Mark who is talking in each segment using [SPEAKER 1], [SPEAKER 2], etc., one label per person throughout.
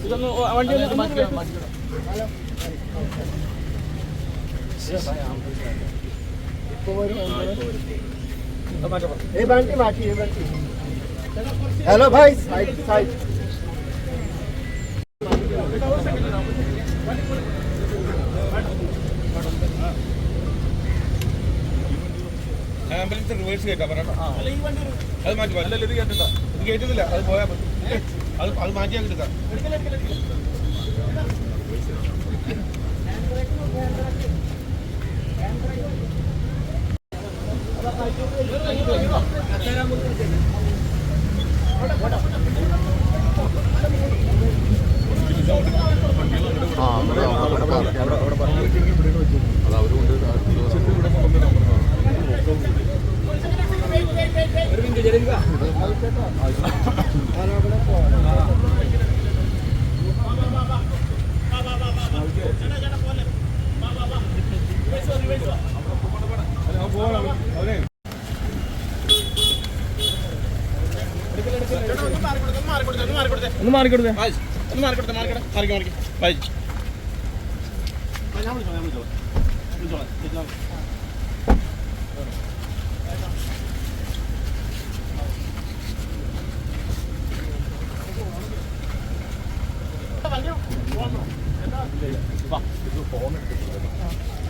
[SPEAKER 1] ഇതൊന്ന് വണ്ടി
[SPEAKER 2] हेलो भाई साइड साइड
[SPEAKER 3] ആംബുലൻസ് റിവേഴ്സ് കേട്ടാ പറയണം അത് മാറ്റി അല്ലല്ലോ ഇത് കേട്ടില്ല ഇത് കേട്ടുന്നില്ല അത് പോയാൽ മതി അത് മാറ്റിയാൽ എടുക്കാം
[SPEAKER 1] ഒന്ന് മാറിക്കൊടുത്തേ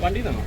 [SPEAKER 1] വണ്ടി തന്നോ